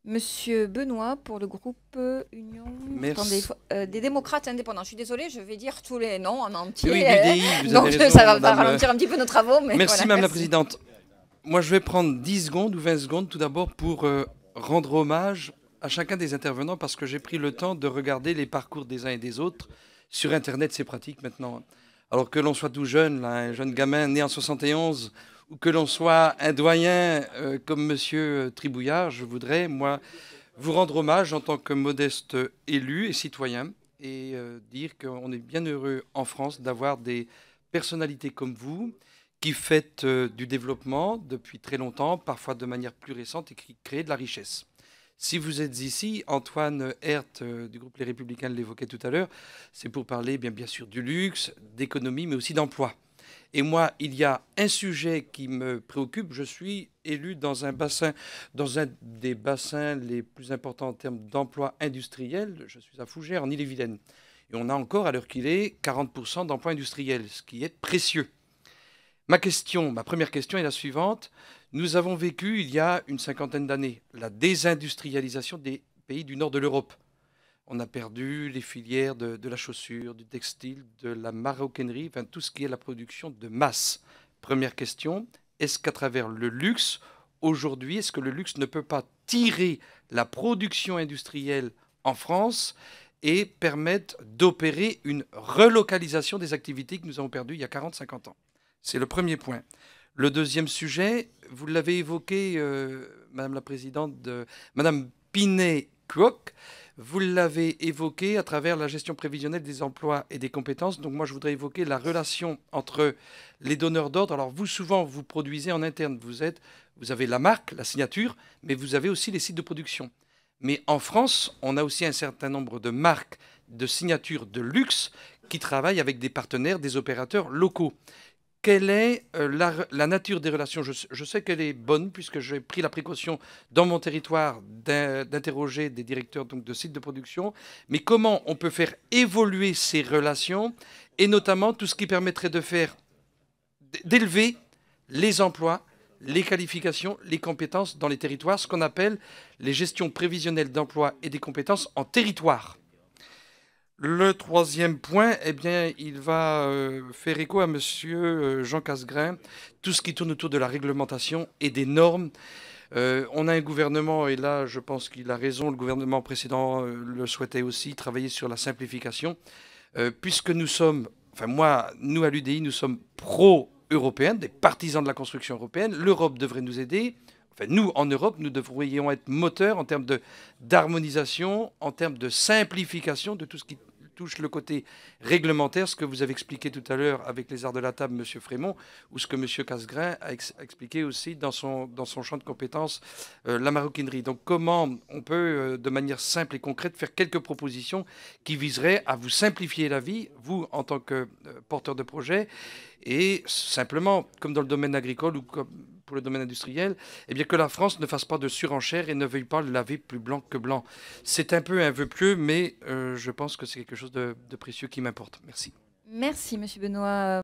Monsieur Benoît pour le groupe Union Merci. Attendez, des démocrates indépendants. Je suis désolée, je vais dire tous les noms en entier. Oui, l'UDI, vous donc avez raison, ça va madame. ralentir un petit peu nos travaux. Mais Merci, voilà, madame la merci. présidente. Moi, je vais prendre 10 secondes ou 20 secondes tout d'abord pour rendre hommage à chacun des intervenants parce que j'ai pris le temps de regarder les parcours des uns et des autres. Sur Internet, c'est pratique maintenant. Alors que l'on soit tout jeune, là, un jeune gamin né en 71, ou que l'on soit un doyen comme monsieur Tribouillard, je voudrais, moi, vous rendre hommage en tant que modeste élu et citoyen et dire qu'on est bien heureux en France d'avoir des personnalités comme vous qui faites du développement depuis très longtemps, parfois de manière plus récente, et qui créent de la richesse. Si vous êtes ici, Antoine Herth du groupe Les Républicains l'évoquait tout à l'heure, c'est pour parler bien sûr du luxe, d'économie, mais aussi d'emploi. Et moi, il y a un sujet qui me préoccupe. Je suis élu dans un des bassins les plus importants en termes d'emploi industriel. Je suis à Fougères, en Ille-et-Vilaine. Et on a encore, à l'heure qu'il est, 40% d'emplois industriels, ce qui est précieux. Ma première question est la suivante. Nous avons vécu, il y a une cinquantaine d'années, la désindustrialisation des pays du nord de l'Europe. On a perdu les filières de la chaussure, du textile, de la maroquinerie, enfin tout ce qui est la production de masse. Première question, est-ce qu'à travers le luxe, aujourd'hui, est-ce que le luxe ne peut pas tirer la production industrielle en France et permettre d'opérer une relocalisation des activités que nous avons perdues il y a 40-50 ans? C'est le premier point. Le deuxième sujet, vous l'avez évoqué, Madame la Présidente, Madame Pinet-Cuoc, vous l'avez évoqué à travers la gestion prévisionnelle des emplois et des compétences. Donc moi, je voudrais évoquer la relation entre les donneurs d'ordre. Alors vous, souvent, vous produisez en interne. Vous avez la marque, la signature, mais vous avez aussi les sites de production. Mais en France, on a aussi un certain nombre de marques de signatures de luxe qui travaillent avec des partenaires, des opérateurs locaux. Quelle est la nature des relations? Je sais qu'elle est bonne puisque j'ai pris la précaution dans mon territoire d'interroger des directeurs donc, de sites de production. Mais comment on peut faire évoluer ces relations et notamment tout ce qui permettrait d'élever les emplois, les qualifications, les compétences dans les territoires, ce qu'on appelle les gestions prévisionnelles d'emploi et des compétences en territoire. Le troisième point, eh bien, il va faire écho à monsieur Jean Casgrain, tout ce qui tourne autour de la réglementation et des normes. On a un gouvernement, et là, je pense qu'il a raison, le gouvernement précédent le souhaitait aussi, travailler sur la simplification, puisque nous sommes, enfin moi, nous à l'UDI, nous sommes pro-européens, des partisans de la construction européenne. L'Europe devrait nous aider. Enfin, nous, en Europe, nous devrions être moteurs en termes d'harmonisation, en termes de simplification de tout ce qui touche le côté réglementaire, ce que vous avez expliqué tout à l'heure avec les arts de la table, M. Frémont, ou ce que M. Casgrain a expliqué aussi dans son champ de compétences, la maroquinerie. Donc comment on peut, de manière simple et concrète, faire quelques propositions qui viseraient à vous simplifier la vie, vous, en tant que porteur de projet, et simplement, comme dans le domaine agricole ou comme pour le domaine industriel, eh bien que la France ne fasse pas de surenchère et ne veuille pas le laver plus blanc que blanc. C'est un peu un vœu pieux, mais je pense que c'est quelque chose de précieux qui m'importe. Merci. Merci, Monsieur Benoît.